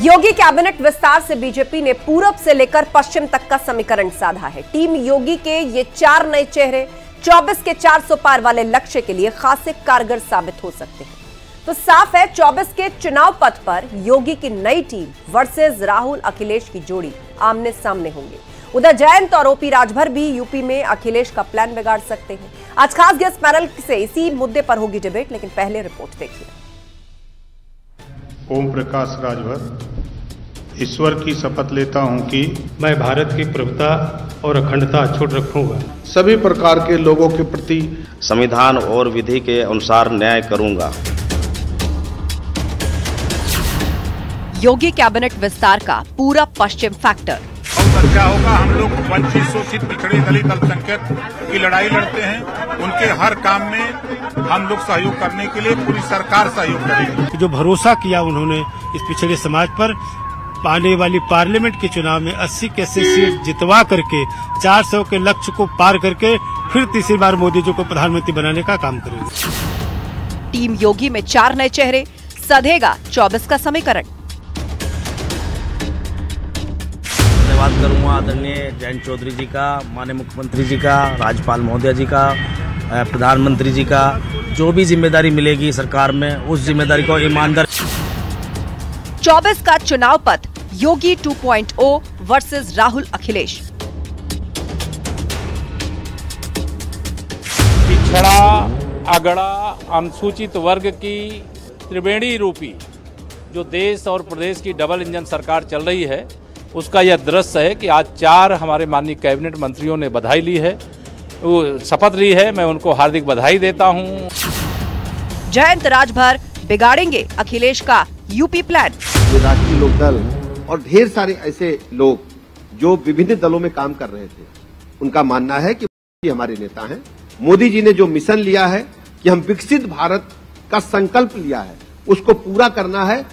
योगी cabinet विस्तार से BJP ने पूरब से लेकर पश्चिम तक का समीकरण साधा है। टीम योगी के ये 4 नए चेहरे 24 के 400 पार वाले लक्ष्य के लिए खासे कारगर साबित हो सकते हैं। तो साफ है 24 के चुनाव पथ पर योगी की नई टीम वर्सेस राहुल अखिलेश की जोड़ी आमने सामने होंगे। उधर जयंत और ओपी राजभर भी यूपी में अखिलेश का प्लान बिगाड़ सकते हैं। आज खास गेस्ट पैनल से इसी मुद्दे पर होगी डिबेट, लेकिन पहले रिपोर्ट देखिए। ओम प्रकाश राजभर, ईश्वर की शपथ लेता हूं कि मैं भारत की प्रभुता और अखंडता अछूट रखूंगा। सभी प्रकार के लोगों के प्रति संविधान और विधि के अनुसार न्याय करूंगा। योगी कैबिनेट विस्तार का पूरा पश्चिम फैक्टर। बहुत अच्छा होगा। हम लोग वंचित, शोषित, पिछड़े, दलित, अल्पसंख्यक की लड़ाई लड़ते हैं। उनके हर काम में हम लोग सहयोग करने के लिए पूरी सरकार सहयोग करेगी। जो भरोसा किया उन्होंने इस पिछड़े समाज पर, आने वाली पार्लियामेंट के चुनाव में 80 के 80 सीट जितवा करके 400 के लक्ष्य को पार करके फिर तीसरी बार मोदी जी को प्रधानमंत्री बनाने का काम करेंगे। टीम योगी में 4 नए चेहरे, सधेगा 24 का समीकरण। धन्यवाद करूंगा आदरणीय जयंत चौधरी जी का, माननीय मुख्यमंत्री जी का, राज्यपाल महोदय जी का, प्रधानमंत्री जी का। जो भी जिम्मेदारी मिलेगी सरकार में, उस जिम्मेदारी को ईमानदार। 24 का चुनाव पथ योगी 2.0 वर्सेस राहुल अखिलेश। पिछड़ा, अगड़ा, अनुसूचित वर्ग की त्रिवेणी रूपी जो देश और प्रदेश की डबल इंजन सरकार चल रही है, उसका यह दृश्य है कि आज 4 हमारे माननीय कैबिनेट मंत्रियों ने बधाई ली है, वो शपथ ली है। मैं उनको हार्दिक बधाई देता हूं। जयंत राजभर बिगाड़ेंगे अखिलेश का यूपी प्लान। राष्ट्रीय लोकदल और ढेर सारे ऐसे लोग जो विभिन्न दलों में काम कर रहे थे, उनका मानना है कि हमारे नेता हैं। मोदी जी ने जो मिशन लिया है कि हम विकसित भारत का संकल्प लिया है, उसको पूरा करना है।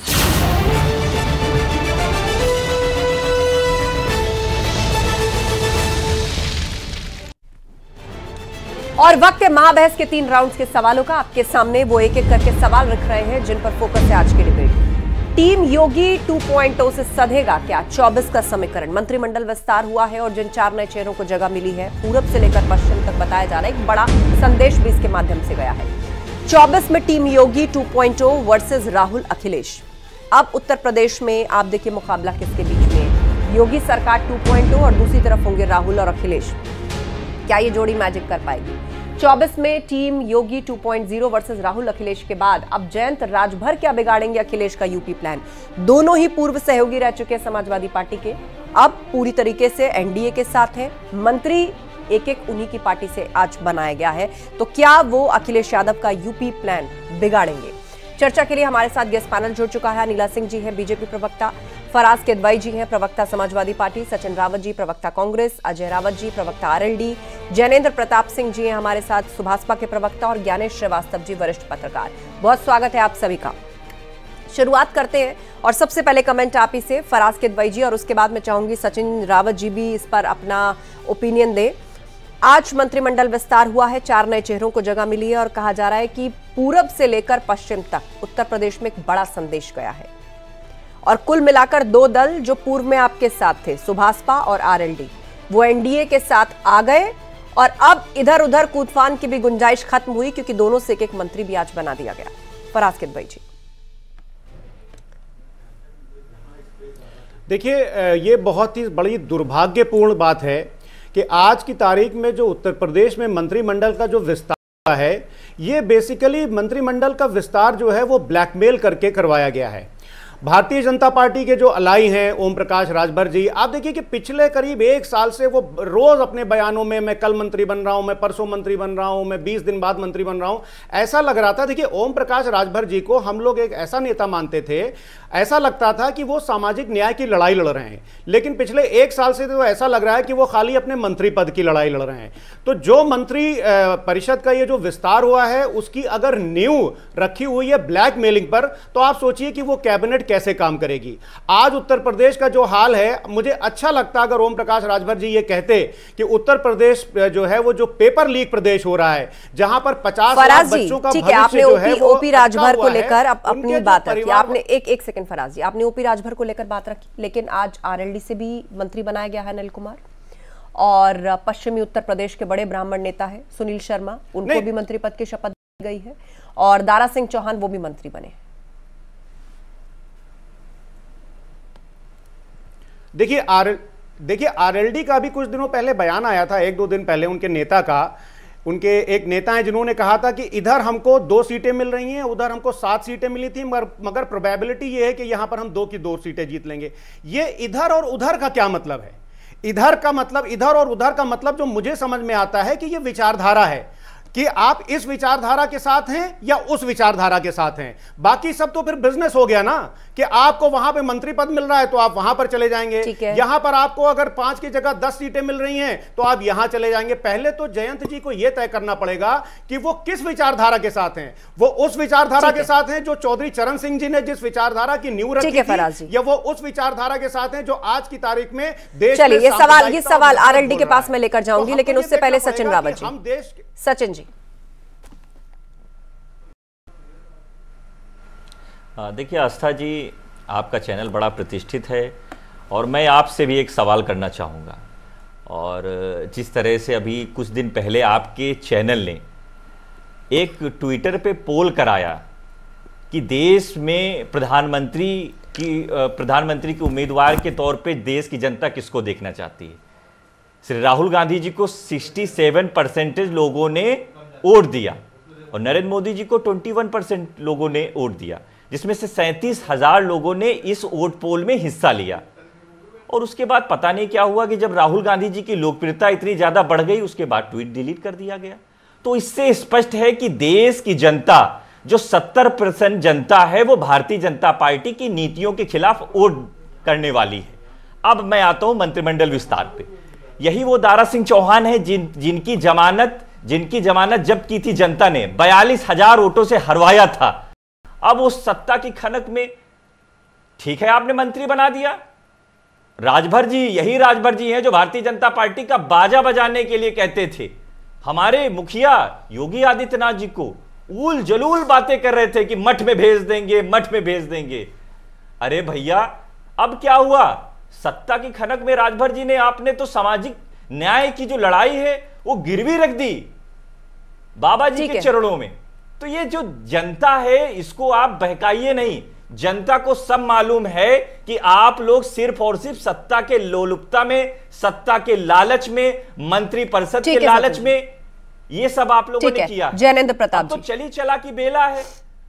और वक्त है महाबहस के 3 राउंड्स के सवालों का। आपके सामने वो एक एक करके सवाल रख रहे हैं जिन पर फोकस है आज की डिबेट। टीम योगी 2.0 से सधेगा क्या 24 का समीकरण? मंत्रिमंडल विस्तार हुआ है और जिन 4 नए चेहरों को जगह मिली है, पूरब से लेकर पश्चिम तक बताया जा रहा है, एक बड़ा संदेश भी इसके माध्यम से गया है। 24 में टीम योगी 2.0 वर्सेस राहुल अखिलेश। अब उत्तर प्रदेश में आप देखिए मुकाबला किसके बीच में, योगी सरकार 2.0 और दूसरी तरफ होंगे राहुल और अखिलेश। क्या ये जोड़ी मैजिक कर पाएगी? 24 में टीम योगी 2.0 वर्सेस राहुल अखिलेश के बाद अब जयंत राजभर क्या बिगाड़ेंगे अखिलेश का यूपी प्लान? दोनों ही पूर्व सहयोगी रह चुके हैं समाजवादी पार्टी के, अब पूरी तरीके से एनडीए के साथ हैं। मंत्री एक उन्हीं की पार्टी से आज बनाया गया है। तो क्या वो अखिलेश यादव का यूपी प्लान बिगाड़ेंगे? चर्चा के लिए हमारे साथ गेस्ट पैनल जुड़ चुका है। नीला सिंह जी हैं बीजेपी प्रवक्ता, फराज किदवई जी हैं प्रवक्ता समाजवादी पार्टी, सचिन रावत जी प्रवक्ता कांग्रेस, अजय रावत जी प्रवक्ता आरएलडी, जैनेन्द्र प्रताप सिंह जी हैं हमारे साथ सुभाषपा के प्रवक्ता, और ज्ञानेश श्रीवास्तव जी वरिष्ठ पत्रकार। बहुत स्वागत है आप सभी का। शुरुआत करते हैं और सबसे पहले कमेंट आप ही से, फराज किदवई जी, और उसके बाद मैं चाहूंगी सचिन रावत जी भी इस पर अपना ओपिनियन दे। आज मंत्रिमंडल विस्तार हुआ है, 4 नए चेहरों को जगह मिली है और कहा जा रहा है कि पूरब से लेकर पश्चिम तक उत्तर प्रदेश में एक बड़ा संदेश गया है। और कुल मिलाकर 2 दल जो पूर्व में आपके साथ थे, सुभाषपा और आरएलडी, वो एनडीए के साथ आ गए और अब इधर उधर कूदफान की भी गुंजाइश खत्म हुई, क्योंकि दोनों से एक मंत्री भी आज बना दिया गया। फराज किदवई जी। देखिए, ये बहुत ही बड़ी दुर्भाग्यपूर्ण बात है कि आज की तारीख में जो उत्तर प्रदेश में मंत्रिमंडल का जो विस्तार है, ये बेसिकली मंत्रिमंडल का विस्तार जो है वो ब्लैकमेल करके करवाया गया है। भारतीय जनता पार्टी के जो अलाई हैं ओम प्रकाश राजभर जी, आप देखिए कि पिछले करीब 1 साल से वो रोज अपने बयानों में मैं कल मंत्री बन रहा हूं, मैं परसों मंत्री बन रहा हूं, मैं 20 दिन बाद मंत्री बन रहा हूं, ऐसा लग रहा था। देखिए, ओम प्रकाश राजभर जी को हम लोग एक ऐसा नेता मानते थे, ऐसा लगता था कि वो सामाजिक न्याय की लड़ाई लड़ रहे हैं, लेकिन पिछले 1 साल से तो ऐसा लग रहा है कि वो खाली अपने मंत्री पद की लड़ाई लड़ रहे हैं। तो जो मंत्री परिषद का ये जो विस्तार हुआ है, उसकी अगर नींव रखी हुई है ब्लैकमेलिंग पर, तो आप सोचिए कि वो कैबिनेट कैसे काम करेगी। आज उत्तर प्रदेश का जो हाल है, मुझे अच्छा लगता अगर ओम प्रकाश राजभर जी ये कहते कि उत्तर प्रदेश जो है वो जो पेपर लीक प्रदेश हो रहा है, जहां पर 50 लाख बच्चों का भविष्य जो है वो ओपी राजभर को लेकर अपनी बात रखी आपने। एक सेकंड फराज जी, आपने ओपी राजभर को लेकर बात रखी, लेकिन आज आरएलडी से भी मंत्री बनाया गया है अनिल कुमार, और पश्चिमी उत्तर प्रदेश के बड़े ब्राह्मण नेता है सुनील शर्मा, उनको भी मंत्री पद की शपथ दी गई है, और दारा सिंह चौहान वो भी मंत्री बने। देखिए आरएलडी का भी कुछ दिनों पहले बयान आया था, 1-2 दिन पहले उनके नेता का। उनके एक नेता हैं जिन्होंने कहा था कि इधर हमको 2 सीटें मिल रही हैं, उधर हमको 7 सीटें मिली थी, मगर प्रोबेबिलिटी ये है कि यहां पर हम 2 की 2 सीटें जीत लेंगे। ये इधर और उधर का क्या मतलब है? इधर और उधर का मतलब जो मुझे समझ में आता है कि ये विचारधारा है कि आप इस विचारधारा के साथ हैं या उस विचारधारा के साथ हैं। बाकी सब तो फिर बिजनेस हो गया ना, कि आपको वहां पे मंत्री पद मिल रहा है तो आप वहां पर चले जाएंगे, यहां पर आपको अगर 5 की जगह 10 सीटें मिल रही हैं तो आप यहां चले जाएंगे। पहले तो जयंत जी को यह तय करना पड़ेगा कि वो किस विचारधारा के साथ हैं। वो उस विचारधारा के साथ हैं जो चौधरी चरण सिंह जी ने जिस विचारधारा की नींव रखी थी, या वो उस विचारधारा के साथ हैं जो आज की तारीख में देश। चलिए ये सवाल आरएलडी के पास मैं लेकर जाऊंगी, लेकिन उससे पहले सचिन रावत जी। हम देश सचिन जी, देखिए आस्था जी, आपका चैनल बड़ा प्रतिष्ठित है और मैं आपसे भी एक सवाल करना चाहूँगा। और जिस तरह से अभी कुछ दिन पहले आपके चैनल ने एक ट्विटर पे पोल कराया कि देश में प्रधानमंत्री की उम्मीदवार के तौर पे देश की जनता किसको देखना चाहती है, श्री राहुल गांधी जी को 67% लोगों ने वोट दिया और नरेंद्र मोदी जी को 21% लोगों ने वोट दिया, जिसमें से 37,000 लोगों ने इस वोट पोल में हिस्सा लिया। और उसके बाद पता नहीं क्या हुआ कि जब राहुल गांधी जी की लोकप्रियता इतनी ज्यादा बढ़ गई, उसके बाद ट्वीट डिलीट कर दिया गया। तो इससे स्पष्ट है कि देश की जनता, जो 70% जनता है, वो भारतीय जनता पार्टी की नीतियों के खिलाफ वोट करने वाली है। अब मैं आता हूं मंत्रिमंडल विस्तार पे। यही वो दारा सिंह चौहान है जिनकी जमानत जब्त की थी जनता ने, 42,000 वोटों से हरवाया था। अब उस सत्ता की खनक में ठीक है आपने मंत्री बना दिया। राजभर जी, यही राजभर जी हैं जो भारतीय जनता पार्टी का बाजा बजाने के लिए कहते थे हमारे मुखिया योगी आदित्यनाथ जी को, उल जलूल बातें कर रहे थे कि मठ में भेज देंगे। अरे भैया, अब क्या हुआ? सत्ता की खनक में राजभर जी ने, आपने तो सामाजिक न्याय की जो लड़ाई है वो गिरवी रख दी बाबा जी के चरणों में। तो ये जो जनता है, इसको आप बहकाइए नहीं। जनता को सब मालूम है कि आप लोग सिर्फ और सिर्फ सत्ता के लोलुपता में, सत्ता के लालच में, मंत्री परिषद के लालच में, ये सब आप लोगों ने किया। जैनेंद्र प्रताप तो चली चला की बेला है।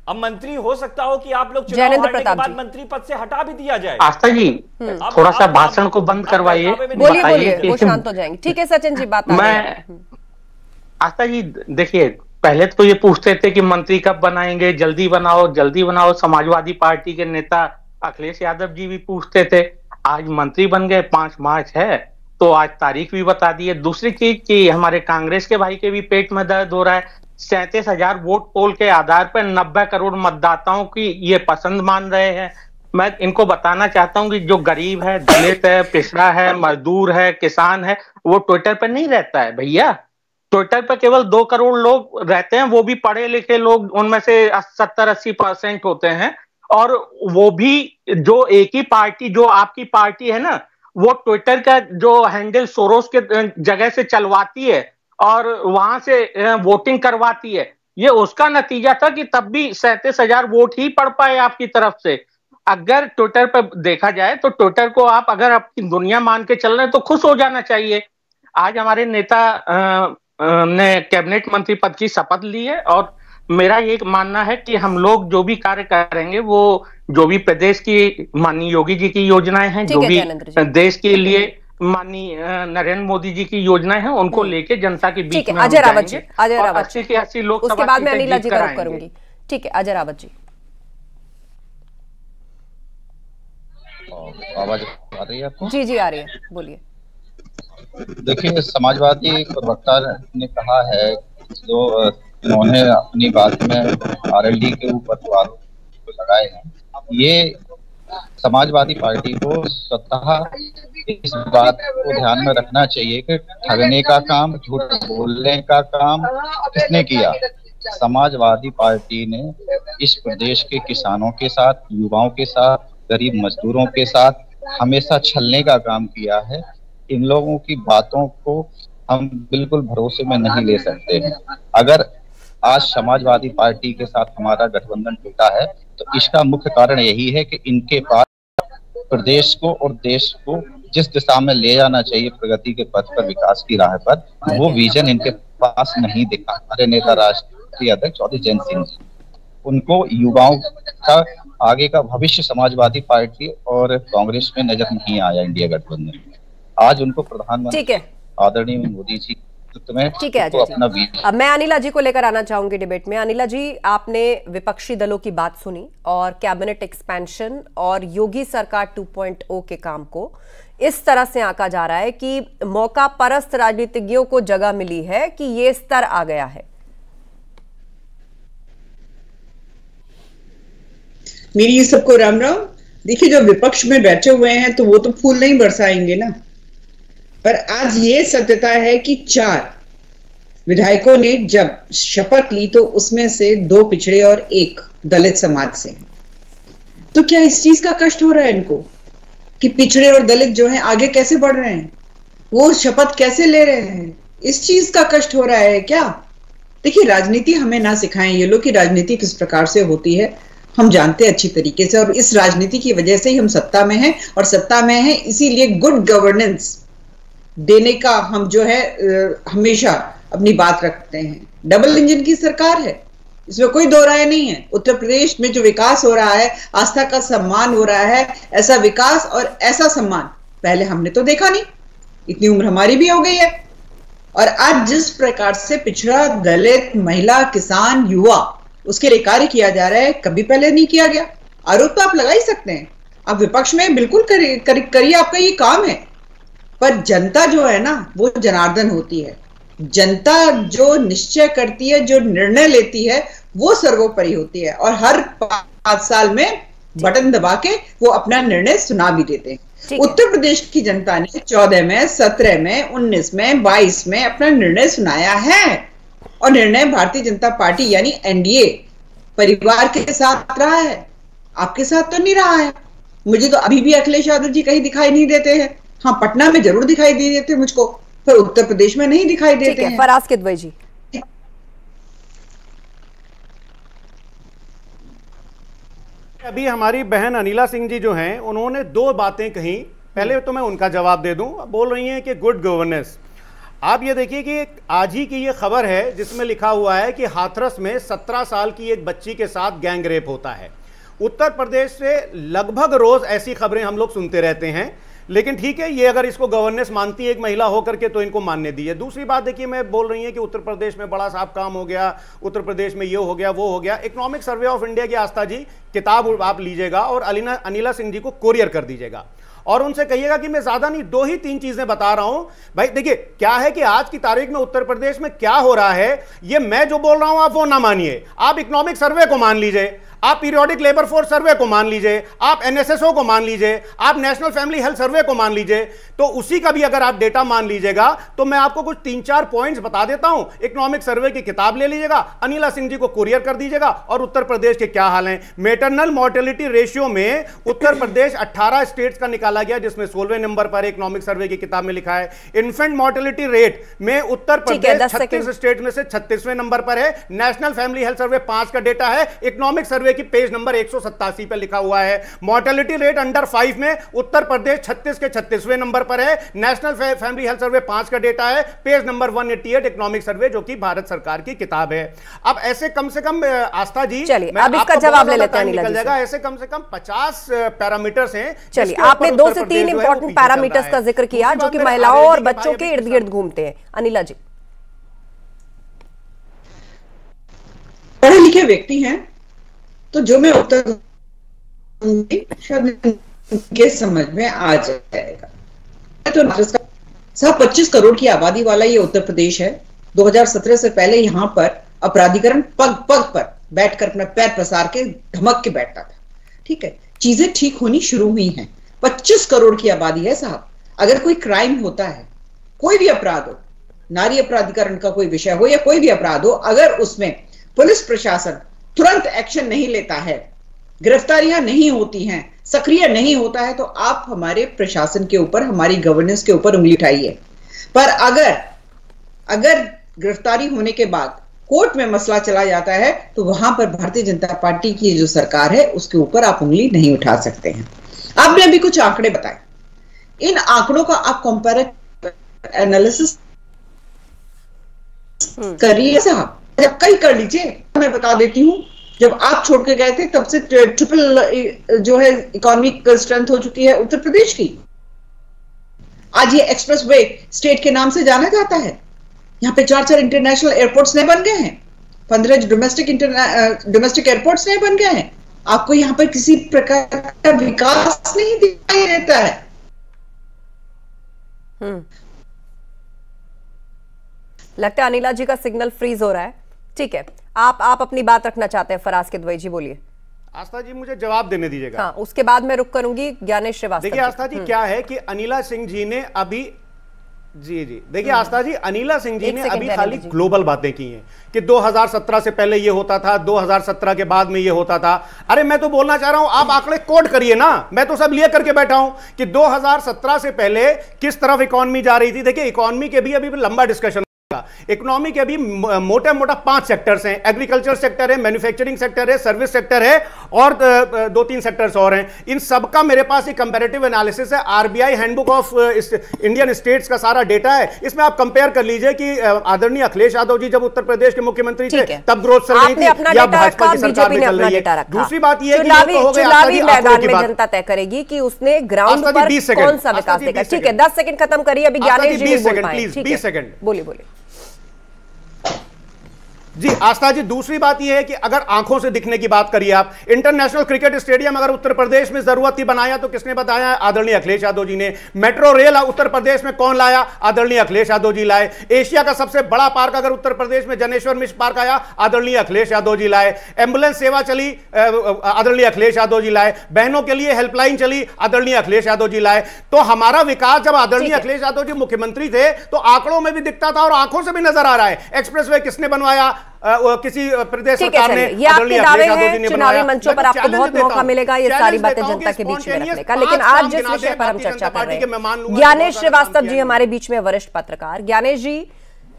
अब मंत्री हो सकता हो कि आप लोग चुनाव हारने के बाद मंत्री पद से हटा भी दिया जाए। आस्था जी, थोड़ा सा भाषण को बंद करवाइए। बोलिए, वो शांत हो जाएंगे। ठीक है सचिन जी, बात आस्था जी देखिए, पहले तो ये पूछते थे कि मंत्री कब बनाएंगे, जल्दी बनाओ। समाजवादी पार्टी के नेता अखिलेश यादव जी भी पूछते थे। आज मंत्री बन गए, 5 मार्च है तो आज तारीख भी बता दी है। दूसरी चीज कि हमारे कांग्रेस के भाई के भी पेट में दर्द हो रहा है। 37,000 वोट पोल के आधार पर 90 करोड़ मतदाताओं की ये पसंद मान रहे हैं। मैं इनको बताना चाहता हूं कि जो गरीब है, दलित है, पिछड़ा है, मजदूर है, किसान है, वो ट्विटर पर नहीं रहता है भैया। ट्विटर पर केवल 2 करोड़ लोग रहते हैं, वो भी पढ़े लिखे लोग, उनमें से 70-80% होते हैं। और वो भी जो एक ही पार्टी, जो आपकी पार्टी है ना, वो ट्विटर का जो हैंडल सोरोस के जगह से चलवाती है और वहां से वोटिंग करवाती है। ये उसका नतीजा था कि तब भी 37,000 वोट ही पड़ पाए आपकी तरफ से। अगर ट्विटर पर देखा जाए तो ट्विटर को आप अगर आपकी दुनिया मान के चल रहे हैं तो खुश हो जाना चाहिए। आज हमारे नेता ने कैबिनेट मंत्री पद की शपथ ली है और मेरा ये मानना है कि हम लोग जो भी कार्य करेंगे, वो जो भी प्रदेश की माननीय योगी जी की योजनाएं हैं, जो भी देश के लिए माननीय नरेंद्र मोदी जी की योजनाएं हैं, उनको लेके जनता के बीच में अजय रावत जी, 80 लोकसभा उसके बाद मैं अनिला जी का रुख करूंगी। ठीक है, अजय रावत जी। आवाज आ रही है आपको? जी आ रही है, बोलिए। देखिए, समाजवादी प्रवक्ता ने कहा है, जो उन्होंने अपनी बात में आरएलडी के ऊपर जो आरोप लगाए हैं, ये समाजवादी पार्टी को स्वतः इस बात को ध्यान में रखना चाहिए कि ठगने का काम, झूठ बोलने का काम किसने किया? समाजवादी पार्टी ने इस प्रदेश के किसानों के साथ, युवाओं के साथ, गरीब मजदूरों के साथ हमेशा छलने का काम किया है। इन लोगों की बातों को हम बिल्कुल भरोसे में नहीं ले सकते हैं। अगर आज समाजवादी पार्टी के साथ हमारा गठबंधन टूटा है तो इसका मुख्य कारण यही है कि इनके पास प्रदेश को और देश को जिस दिशा में ले जाना चाहिए प्रगति के पथ पर, विकास की राह पर, वो विजन इनके पास नहीं दिखा। हमारे नेता राष्ट्रीय अध्यक्ष चौधरी जयंत सिंह जी, उनको युवाओं का आगे का भविष्य समाजवादी पार्टी और कांग्रेस में नजर नहीं आया इंडिया गठबंधन में। आज उनको प्रधानमंत्री आदरणीय मोदी जी ठीक है अजय जी। अब मैं अनिला जी को लेकर आना चाहूंगी डिबेट में। अनिला जी, आपने विपक्षी दलों की बात सुनी और कैबिनेट एक्सपेंशन और योगी सरकार 2.0 के काम को इस तरह से आंका जा रहा है कि मौका परस्त राजनीतिज्ञों को जगह मिली है कि ये स्तर आ गया है। मेरी सबको राम राम। देखिए, जो विपक्ष में बैठे हुए हैं तो वो तो फूल नहीं बरसाएंगे ना, पर आज ये सत्यता है कि 4 विधायकों ने जब शपथ ली तो उसमें से 2 पिछड़े और 1 दलित समाज से। तो क्या इस चीज का कष्ट हो रहा है इनको कि पिछड़े और दलित जो हैं आगे कैसे बढ़ रहे हैं, वो शपथ कैसे ले रहे हैं, इस चीज का कष्ट हो रहा है क्या? देखिए, राजनीति हमें ना सिखाएं ये लोग कि राजनीति किस प्रकार से होती है, हम जानते हैं अच्छी तरीके से, और इस राजनीति की वजह से ही हम सत्ता में हैं, और सत्ता में हैं इसीलिए गुड गवर्नेंस देने का हम जो है हमेशा अपनी बात रखते हैं। डबल इंजन की सरकार है, इसमें कोई दो राय नहीं है। उत्तर प्रदेश में जो विकास हो रहा है, आस्था का सम्मान हो रहा है, ऐसा विकास और ऐसा सम्मान पहले हमने तो देखा नहीं। इतनी उम्र हमारी भी हो गई है, और आज जिस प्रकार से पिछड़ा, दलित, महिला, किसान, युवा, उसके लिए कार्य किया जा रहा है, कभी पहले नहीं किया गया। आरोप तो आप लगा ही सकते हैं, आप विपक्ष में बिल्कुल करिए, आपका ये काम है, पर जनता जो है ना वो जनार्दन होती है। जनता जो निश्चय करती है, जो निर्णय लेती है, वो सर्वोपरि होती है, और हर 5 साल में बटन दबा के वो अपना निर्णय सुना भी देते हैं। उत्तर प्रदेश की जनता ने 14 में, 17 में, 19 में, 22 में अपना निर्णय सुनाया है, और निर्णय भारतीय जनता पार्टी यानी एनडीए परिवार के साथ रहा है, आपके साथ तो नहीं रहा है। मुझे तो अभी भी अखिलेश यादव जी कहीं दिखाई नहीं देते हैं। हाँ, पटना में जरूर दिखाई दे देते मुझको, पर उत्तर प्रदेश में नहीं दिखाई देते हैं। फराज किदवई जी, अभी हमारी बहन अनिला सिंह जी जो हैं, उन्होंने 2 बातें कही। पहले तो मैं उनका जवाब दे दूं। बोल रही हैं कि गुड गवर्नेंस। आप ये देखिए कि आज ही की ये खबर है जिसमें लिखा हुआ है कि हाथरस में 17 साल की एक बच्ची के साथ गैंग रेप होता है। उत्तर प्रदेश से लगभग रोज ऐसी खबरें हम लोग सुनते रहते हैं, लेकिन ठीक है, ये अगर इसको गवर्नेंस मानती है एक महिला होकर के तो इनको मानने दी है। दूसरी बात देखिए, मैं बोल रही है कि उत्तर प्रदेश में बड़ा साफ काम हो गया, उत्तर प्रदेश में ये हो गया, वो हो गया। इकोनॉमिक सर्वे ऑफ इंडिया की आस्था जी किताब आप लीजिएगा और अनिला सिंह जी को कोरियर कर दीजिएगा, और उनसे कहिएगा कि मैं ज्यादा नहीं 2 ही 3 चीजें बता रहा हूं। भाई देखिए, क्या है कि आज की तारीख में उत्तर प्रदेश में क्या हो रहा है, ये मैं जो बोल रहा हूं आप वो ना मानिए। आप इकोनॉमिक सर्वे को मान लीजिए, आप पीरियोडिक लेबर फोर्स सर्वे को मान लीजिए, आप एनएसएसओ को मान लीजिए, आप नेशनल फैमिली हेल्थ सर्वे को मान लीजिए, तो उसी का भी अगर आप डेटा मान लीजिएगा तो मैं आपको कुछ 3-4 पॉइंट्स बता देता हूं। इकोनॉमिक सर्वे की किताब ले लीजिएगा, अनिला सिंह जी को कुरियर कर दीजिएगा, और उत्तर प्रदेश के क्या हाल हैं। मेटरनल मोर्टेलिटी रेशियो में उत्तर प्रदेश 18 स्टेट्स का निकाला गया, जिसमें 16वें नंबर पर इकोनॉमिक सर्वे की किताब में लिखा है। इन्फेंट मोर्टेलिटी रेट में उत्तर प्रदेश 36 स्टेट में से 36वें नंबर पर है। नेशनल फैमिली हेल्थ सर्वे 5 का डेटा है, इकोनॉमिक सर्वे की पेज नंबर 187 पे लिखा हुआ है। मोर्टेलिटी रेट अंडर 5 में उत्तर प्रदेश 36 के 36वें नंबर पर है। नेशनल फैमिली हेल्थ सर्वे 5 का डेटा है, पेज नंबर 188 इकोनॉमिक सर्वे, जो कि भारत सरकार की किताब है। अब ऐसे कम से कम आस्था जी, चलिए अब इसका जवाब ले लेते हैं अनिला जी। ऐसे कम से कम 50 पैरामीटर्स हैं। चलिए, आपने 2 से 3 इंपॉर्टेंट पैरामीटर्स का जिक्र किया जो कि महिलाओं और बच्चों के इर्द गिर्द घूमते हैं। अनिला जी, पढ़े लिखे व्यक्ति हैं तो जो मैं उत्तर शायद के समझ में आ जाएगा। तो 25 करोड़ की आबादी वाला ये उत्तर प्रदेश है। 2017 से पहले यहाँ पर अपराधीकरण पग पग पर बैठकर अपना पैर पसार के धमक के बैठता था। ठीक है, चीजें ठीक होनी शुरू हुई हैं। 25 करोड़ की आबादी है साहब। अगर कोई क्राइम होता है, कोई भी अपराध हो, नारी अपराधीकरण का कोई विषय हो या कोई भी अपराध हो, अगर उसमें पुलिस प्रशासन तुरंत एक्शन नहीं लेता है, गिरफ्तारियां नहीं होती हैं, सक्रिय नहीं होता है, तो आप हमारे प्रशासन के ऊपर, हमारी गवर्नेंस के ऊपर उंगली उठाइए। पर अगर गिरफ्तारी होने के बाद कोर्ट में मसला चला जाता है, तो वहां पर भारतीय जनता पार्टी की जो सरकार है उसके ऊपर आप उंगली नहीं उठा सकते हैं। आपने अभी कुछ आंकड़े बताए, इन आंकड़ों का आप कंपैरेटिव एनालिसिस करिए साहब, जब कई कर लीजिए। मैं बता देती हूं, जब आप छोड़ के गए थे तब से ट्रिपल जो है इकोनॉमिक स्ट्रेंथ हो चुकी है उत्तर प्रदेश की। आज ये एक्सप्रेसवे स्टेट के नाम से जाना जाता है। यहाँ पे 4 इंटरनेशनल एयरपोर्ट्स नए बन गए हैं, 15 डोमेस्टिक एयरपोर्ट्स नए बन गए हैं। आपको यहाँ पर किसी प्रकार का विकास नहीं दिखाई देता है। लगता है अनिला जी का सिग्नल फ्रीज हो रहा है। ठीक है, आप अपनी बात रखना चाहते हैं फराज किदवई जी, बोलिए। आस्था जी मुझे जवाब देने दीजिएगा। हाँ, उसके बाद मैं रुक करूंगी ज्ञानेश श्रीवास्तव। देखिए आस्था जी, क्या है कि अनिला सिंह जी ने अभी जी देखिए आस्था जी, अनिला सिंह जी ने अभी खाली ग्लोबल बातें की हैं कि 2017 से पहले ये होता था, 2017 के बाद में ये होता था। अरे मैं तो बोलना चाह रहा हूं, आप आंकड़े कोट करिए ना, मैं तो सब लिए करके बैठा हूं कि 2017 से पहले किस तरफ इकोनॉमी जा रही थी। देखिए इकोनॉमी के भी अभी लंबा डिस्कशन। इकोनॉमी के अभी मोटा 5 सेक्टर्स हैं, एग्रीकल्चर सेक्टर है, मैन्युफैक्चरिंग सेक्टर है, सर्विस सेक्टर है और 2-3 सेक्टर्स और हैं। इन सबका मेरे पास एक कंपैरेटिव एनालिसिस है, RBI handbook of Indian states का सारा डेटा है। इसमें आप कंपेयर कर लीजिए कि आदरणीय अखिलेश यादव जी जब उत्तर प्रदेश के मुख्यमंत्री थे तब ग्रोथ चल रही थी या भाजपा की सरकार में चल रही है। दूसरी बात यह है कि चुनावी मैदान में जनता तय करेगी कि उसने ग्राउंड पर कौन सा विकास देगा। ठीक है, 10 सेकंड खत्म करिए, अभी ज्ञानेश जी बोल पाएं। 20 सेकंड बोलिए। जी आस्था जी, दूसरी बात यह है कि अगर आंखों से दिखने की बात करिए, आप इंटरनेशनल क्रिकेट स्टेडियम अगर उत्तर प्रदेश में जरूरत थी बनाया तो किसने बताया? आदरणीय अखिलेश यादव जी ने। मेट्रो रेल उत्तर प्रदेश में कौन लाया? आदरणीय अखिलेश यादव जी लाए। एशिया का सबसे बड़ा पार्क अगर उत्तर प्रदेश में जनेश्वर मिश्र पार्क आया, आदरणीय अखिलेश यादव जी लाए। एम्बुलेंस सेवा चली, आदरणीय अखिलेश यादव जी लाए। बहनों के लिए हेल्पलाइन चली, आदरणीय अखिलेश यादव जी लाए। तो हमारा विकास जब आदरणीय अखिलेश यादव जी मुख्यमंत्री थे तो आंकड़ों में भी दिखता था और आंखों से भी नजर आ रहा है। एक्सप्रेसवे किसने बनवाया? किसी प्रदेश सरकार ने। ये आपके दावे हैं, चुनावी मंचों पर आपको बहुत मौका मिलेगा ये सारी बातें जनता के बीच में रखने का। लेकिन आज जिस विषय पर हम चर्चा कर रहे हैं, ज्ञानेश श्रीवास्तव जी हमारे बीच में वरिष्ठ पत्रकार। ज्ञानेश जी,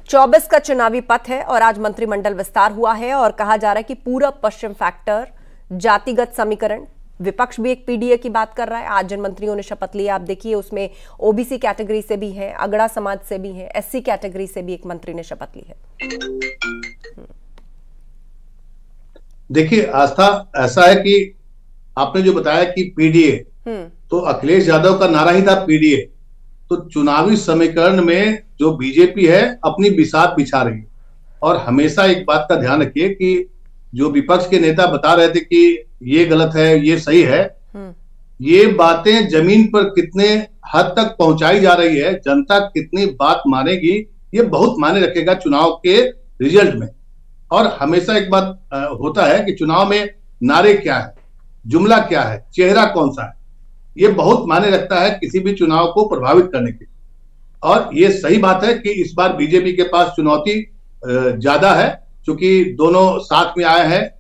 24 का चुनावी पथ है और आज मंत्रिमंडल विस्तार हुआ है और कहा जा रहा है कि पूरा पश्चिम फैक्टर, जातिगत समीकरण, विपक्ष भी एक पीडीए की बात कर रहा है। आज जिन मंत्रियों ने शपथ लिया, आप देखिए उसमें ओबीसी कैटेगरी से भी है, अगड़ा समाज से भी है, एससी कैटेगरी से भी एक मंत्री ने शपथ ली है। देखिए आस्था, ऐसा है कि आपने जो बताया कि पीडीए, तो अखिलेश यादव का नारा ही था पीडीए। तो चुनावी समीकरण में जो बीजेपी है अपनी बिसात बिछा रही है। और हमेशा एक बात का ध्यान रखिए कि जो विपक्ष के नेता बता रहे थे कि ये गलत है, ये सही है, ये बातें जमीन पर कितने हद तक पहुंचाई जा रही है, जनता कितनी बात मानेगी, ये बहुत मायने रखेगा चुनाव के रिजल्ट में। और हमेशा एक बात होता है कि चुनाव में नारे क्या है, जुमला क्या है, चेहरा कौन सा है, ये बहुत मायने रखता है किसी भी चुनाव को प्रभावित करने के। और ये सही बात है कि इस बार बीजेपी के पास चुनौती ज्यादा है, क्योंकि दोनों साथ में आए हैं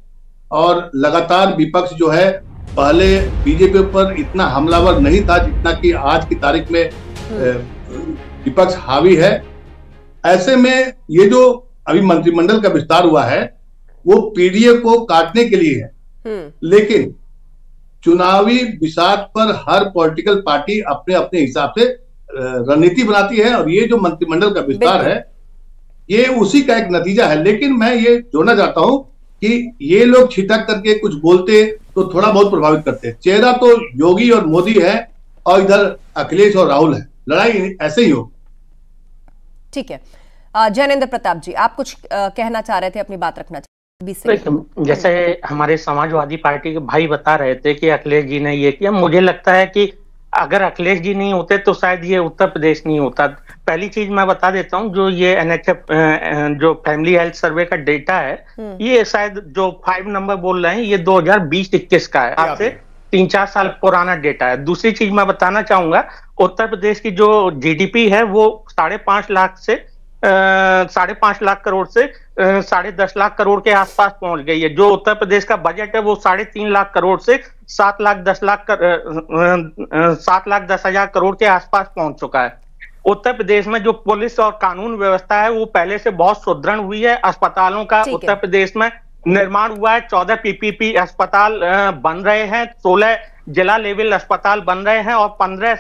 और लगातार विपक्ष जो है पहले बीजेपी पर इतना हमलावर नहीं था जितना कि आज की तारीख में विपक्ष हावी है। ऐसे में ये जो अभी मंत्रिमंडल का विस्तार हुआ है वो पीडीए को काटने के लिए है, लेकिन चुनावी विषाद पर हर पॉलिटिकल पार्टी अपने अपने हिसाब से रणनीति बनाती है और ये जो मंत्रिमंडल का विस्तार है ये उसी का एक नतीजा है। लेकिन मैं ये जोड़ना चाहता हूं कि ये लोग छिटक करके कुछ बोलते तो थोड़ा बहुत प्रभावित करते हैं। चेहरा तो योगी और मोदी है और इधर अखिलेश और राहुल है, लड़ाई ऐसे ही हो। ठीक है, जैनेंद्र प्रताप जी, आप कुछ कहना चाह रहे थे, अपनी बात रखना चाह रहे थे। जैसे हमारे समाजवादी पार्टी के भाई बता रहे थे कि अखिलेश जी ने ये किया, मुझे लगता है कि अगर अखिलेश जी नहीं होते तो शायद ये उत्तर प्रदेश नहीं होता। पहली चीज मैं बता देता हूँ, जो ये एनएचएफ जो फैमिली हेल्थ सर्वे का डेटा है, ये शायद जो 5 नंबर बोल रहे हैं ये 2020-21 का है। आपसे 3-4 साल पुराना डेटा है। दूसरी चीज मैं बताना चाहूंगा, उत्तर प्रदेश की जो जीडीपी है वो 5.5 लाख से 5.5 लाख करोड़ से 10.5 लाख करोड़ के आसपास पहुंच गई है। जो उत्तर प्रदेश का बजट है वो 3.5 लाख करोड़ से 7 लाख 10 हजार करोड़ के आसपास पहुंच चुका है। उत्तर प्रदेश में जो पुलिस और कानून व्यवस्था है वो पहले से बहुत सुदृढ़ हुई है। अस्पतालों का उत्तर प्रदेश में निर्माण हुआ है। 14 पीपीपी अस्पताल बन रहे हैं, 16 जिला लेवल अस्पताल बन रहे हैं और 15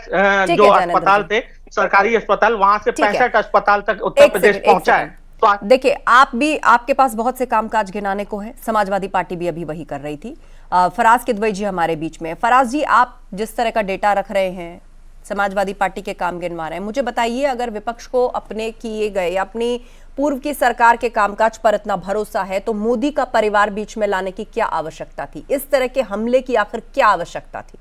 जो अस्पताल थे सरकारी अस्पताल, वहां से 65 अस्पताल तक उत्तर प्रदेश पहुंचा है। तो देखिए, आपके पास बहुत से कामकाज गिनाने को है। समाजवादी पार्टी भी अभी वही कर रही थी। फराज किदवई जी हमारे बीच में। फराज जी, आप जिस तरह का डेटा रख रहे हैं, समाजवादी पार्टी के काम गिनवा रहे हैं, मुझे बताइए, अगर विपक्ष को अपने किए गए, अपनी पूर्व की सरकार के कामकाज पर इतना भरोसा है तो मोदी का परिवार बीच में लाने की क्या आवश्यकता थी? इस तरह के हमले की आखिर क्या आवश्यकता थी?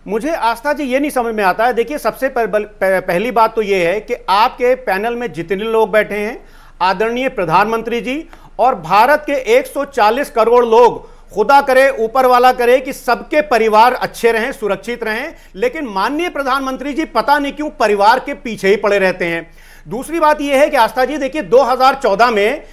मुझे आस्था जी ये नहीं समझ में आता है। देखिए, सबसे पहली बात तो ये है कि आपके पैनल में जितने लोग बैठे हैं, आदरणीय प्रधानमंत्री जी और भारत के 140 करोड़ लोग, खुदा करे ऊपर वाला करे कि सबके परिवार अच्छे रहें, सुरक्षित रहें, लेकिन माननीय प्रधानमंत्री जी पता नहीं क्यों परिवार के पीछे ही पड़े रहते हैं। दूसरी बात यह है कि आस्था जी देखिए, 2014 में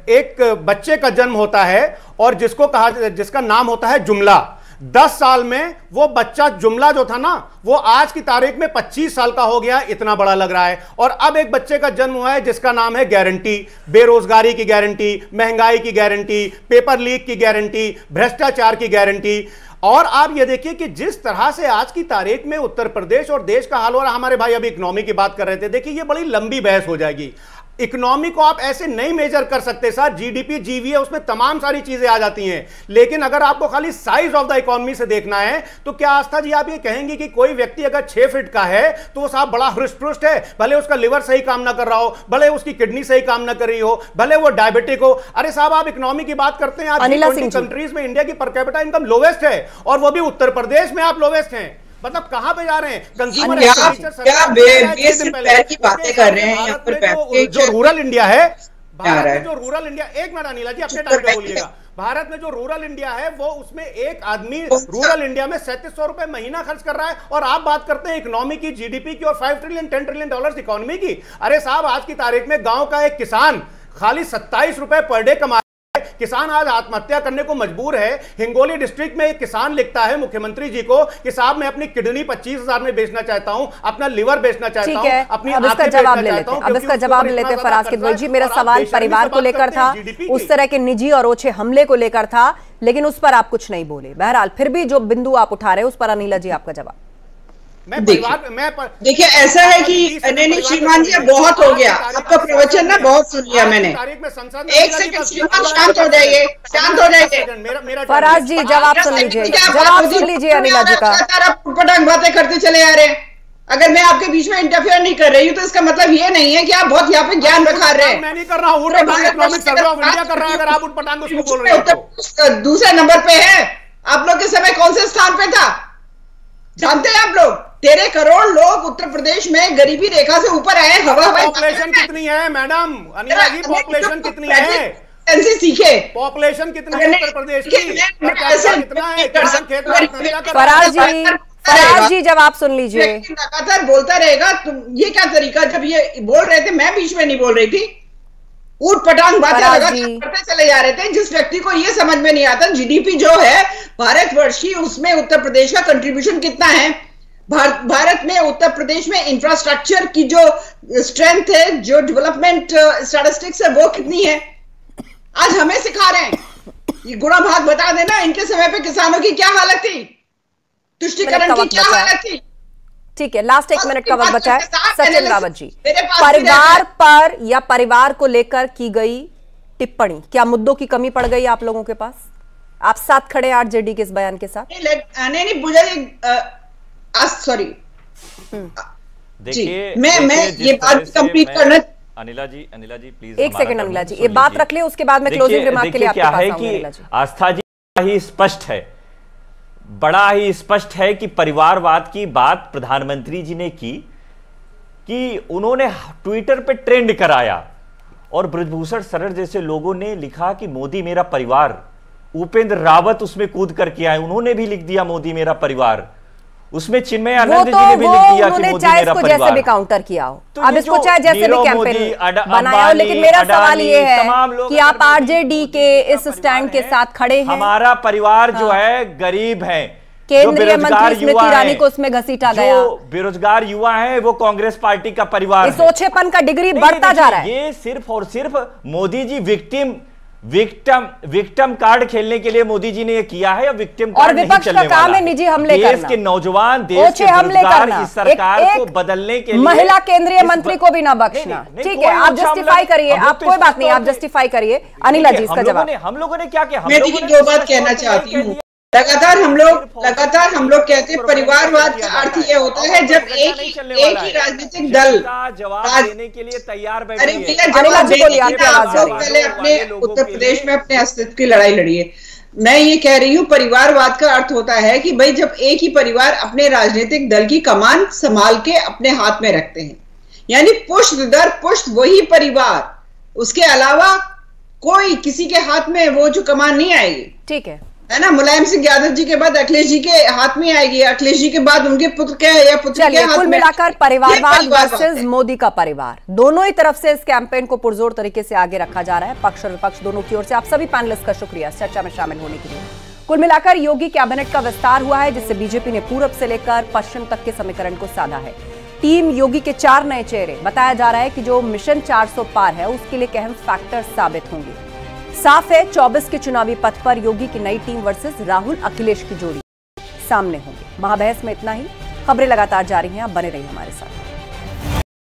एक बच्चे का जन्म होता है और जिसका नाम होता है जुमला। 10 साल में वो बच्चा जुमला जो था ना, वो आज की तारीख में 25 साल का हो गया, इतना बड़ा लग रहा है। और अब एक बच्चे का जन्म हुआ है जिसका नाम है गारंटी, बेरोजगारी की गारंटी, महंगाई की गारंटी, पेपर लीक की गारंटी, भ्रष्टाचार की गारंटी। और आप ये देखिए कि जिस तरह से आज की तारीख में उत्तर प्रदेश और देश का हाल हो रहा, हमारे भाई अभी इकोनॉमी की बात कर रहे थे, देखिए ये बड़ी लंबी बहस हो जाएगी। इकोनॉमी को आप ऐसे नहीं मेजर कर सकते सर। जीडीपी, जीवीए, उसमें तमाम सारी चीजें आ जाती हैं, लेकिन अगर आपको खाली साइज ऑफ द इकोनॉमी से देखना है तो क्या आस्था जी आप ये कहेंगे कि कोई व्यक्ति अगर 6 फीट का है तो वो साहब बड़ा हृष्ट-पुष्ट है, भले उसका लिवर सही काम ना कर रहा हो, भले उसकी किडनी सही काम ना कर रही हो, भले वो डायबिटिक हो? अरे साहब, आप इकोनॉमी की बात करते हैं, आज G20 कंट्रीज में इंडिया की पर कैपिटा इनकम लोवेस्ट है और वो भी उत्तर प्रदेश में आप लोवेस्ट हैं। मतलब कहाँ पे जा रहे हैं? कंज्यूमर की बातें कर रहे हैं यहाँ पर। जो रूरल इंडिया है, भारत में जो रूरल इंडिया, एक मिनट अनिला जी अपने टाइम पे बोलिएगा, भारत में जो रूरल इंडिया है वो उसमें एक आदमी रूरल इंडिया में 3700 रुपए महीना खर्च कर रहा है और आप बात करते हैं इकोनॉमी की, जीडीपी की और 5 ट्रिलियन 10 ट्रिलियन डॉलर्स इकोनॉमी की। अरे साहब, आज की तारीख में गांव का एक किसान खाली 27 रुपए पर डे कमा, किसान आज आत्महत्या करने को मजबूर है। हिंगोली डिस्ट्रिक्ट में एक किसान लिखता है मुख्यमंत्री जी को कि साहब मैं अपनी किडनी 25,000 में बेचना चाहता हूं, अपना लिवर बेचना चाहता हूं, अपनी आंखें बेचना चाहता हूं। अब इसका जवाब ले लेते फराज किदवई जी। मेरा सवाल परिवार को लेकर था, उस तरह के निजी और ओछे हमले को लेकर था, लेकिन उस पर आप कुछ नहीं बोले। बहरहाल फिर भी जो बिंदु आप उठा रहे हैं उस पर अनिला जी आपका जवाब। देखिए ऐसा है कि नहीं श्रीमान जी बहुत हो गया, आपका प्रवचन ना बहुत सुन लिया मैंने। एक सेकंड श्रीमान, शांत हो जाइए, शांत हो जाइए। फराज जी जवाब सुन लीजिए, जवाब सुन लीजिए अनिला जी का। पटांग बातें करते चले आ रहे हैं। अगर मैं आपके बीच में इंटरफेयर नहीं कर रही हूँ तो इसका मतलब ये नहीं है कि आप बहुत यहाँ पे ज्ञान रखा रहे हैं। मैं नहीं कर रहा हूँ, इकोनॉमिक सर्वे ऑफ इंडिया कर रहा है। अगर आप उटपटांग उसको बोल रहे हैं। दूसरे नंबर पे है, आप लोग के समय कौन से स्थान पे था जानते हैं आप लोग? 13 करोड़ लोग उत्तर प्रदेश में गरीबी रेखा से ऊपर आए। पॉपुलेशन कितनी है मैडम अनिला जी? पॉपुलेशन कितनी है? सीखे पॉपुलेशन कितनी है उत्तर प्रदेश की? कितना है? फराज जी जवाब सुन लीजिए। लगातार बोलता रहेगा, तुम ये क्या तरीका? जब ये बोल रहे थे मैं बीच में नहीं बोल रही थी, ऊट पटांग बातें करते चले जा रहे थे। जिस व्यक्ति को ये समझ में नहीं आता जीडीपी जो है भारतवर्ष की, उसमें उत्तर प्रदेश का कंट्रीब्यूशन कितना है? भारत में उत्तर प्रदेश में इंफ्रास्ट्रक्चर की जो स्ट्रेंथ है, जो डेवलपमेंट स्टैटिस्टिक्स है, वो कितनी है? आज हमें सिखा रहे हैं। ये गुणा भाग बता देना, इनके समय पे किसानों की क्या हालत थी, तुष्टिकरण की क्या हालत थी। ठीक है, लास्ट 1 मिनट का वक्त बचा है। सचिन रावत जी, परिवार पर या परिवार को लेकर की गई टिप्पणी, क्या मुद्दों की कमी पड़ गई आप लोगों के पास? आप साथ खड़े आरजेडी के इस बयान के साथ? नहीं मुझे सॉरी, देखिए मैं ये बात कंप्लीट करना। अनिला जी प्लीज 1 सेकंड अनिला जी, ये बात रख ले, उसके बाद मैं क्लोजिंग रिमार्क के लिए आपके पास आऊंगी। अनिला जी, आस्था जी ही स्पष्ट है, बड़ा ही स्पष्ट है कि परिवारवाद की बात प्रधानमंत्री जी ने की कि उन्होंने ट्विटर पे ट्रेंड कराया और ब्रजभूषण शरण जैसे लोगों ने लिखा कि मोदी मेरा परिवार उपेंद्र रावत उसमें कूद करके आए, उन्होंने भी लिख दिया मोदी मेरा परिवार। उसमें चिन्मय आनंद जी ने भी लिख दिया कि मोदी मेरा परिवार। जैसे भी काउंटर किया हो, तो अब इसको चाहे जैसे भी कैंपेन बनाया हो, लेकिन मेरा सवाल ये है कि आप आरजेडी के इस स्टैंड के साथ खड़े हैं। हमारा परिवार जो है गरीब है, केंद्रीय मंत्री स्मृति ईरानी को उसमें घसीटा गया, जो बेरोजगार युवा है वो कांग्रेस पार्टी का परिवार है। ओछेपन का डिग्री बढ़ता जा रहा है। ये सिर्फ और सिर्फ मोदी जी विक्टिम कार्ड खेलने के लिए मोदी जी ने ये किया है, या विक्टिम कार्ड नहीं चलने वाला। काम है निजी हमले करना, देश के नौजवान, देश के बेरोजगार, इस सरकार को बदलने के लिए महिला केंद्रीय मंत्री को भी ना बख्शना। ठीक है, आप जस्टिफाई करिए, आप कोई बात नहीं, आप जस्टिफाई करिए। अनिला जी इसका जवाब। हम लोगों ने क्या किया? मैं देखिए दो बात कहना चाहती हूँ। लगातार हम लोग कहते हैं परिवारवाद का अर्थ ये होता है जब एक ही राजनीतिक दल जवाब देने के लिए तैयार बैठे। अरे भैया जवाब देने आप लोग पहले अपने उत्तर प्रदेश में अपने अस्तित्व की लड़ाई लड़िए। मैं ये कह रही हूँ परिवारवाद का अर्थ होता है कि भाई जब एक ही परिवार अपने राजनीतिक दल की कमान संभाल के अपने हाथ में रखते हैं, यानी पुष्ट दर पुष्ट वही परिवार, उसके अलावा कोई किसी के हाथ में वो जो कमान नहीं आएगी। ठीक है ना? मुलायम सिंह यादव जी के बाद अखिलेश जी के हाथ में आएगी, अखिलेश जी के बाद उनके पुत्र के या पुत्र के हाथ में। कुल मिलाकर परिवारवाद वर्सेस मोदी का परिवार, दोनों ही तरफ से इस कैंपेन को पुरजोर तरीके से आगे रखा जा रहा है, पक्ष और विपक्ष दोनों की ओर से। आप सभी पैनलिस्ट का शुक्रिया इस चर्चा में शामिल होने के लिए। कुल मिलाकर योगी कैबिनेट का विस्तार हुआ है, जिससे बीजेपी ने पूरब से लेकर पश्चिम तक के समीकरण को साधा है। टीम योगी के 4 नए चेहरे, बताया जा रहा है कि जो मिशन 400 पार है उसके लिए एक अहम फैक्टर साबित होंगे। साफ है 24 के चुनावी पथ पर योगी की नई टीम वर्सेस राहुल अखिलेश की जोड़ी सामने होंगे। महाबहस में इतना ही। खबरें लगातार जारी हैं, आप बने रहिए हमारे साथ।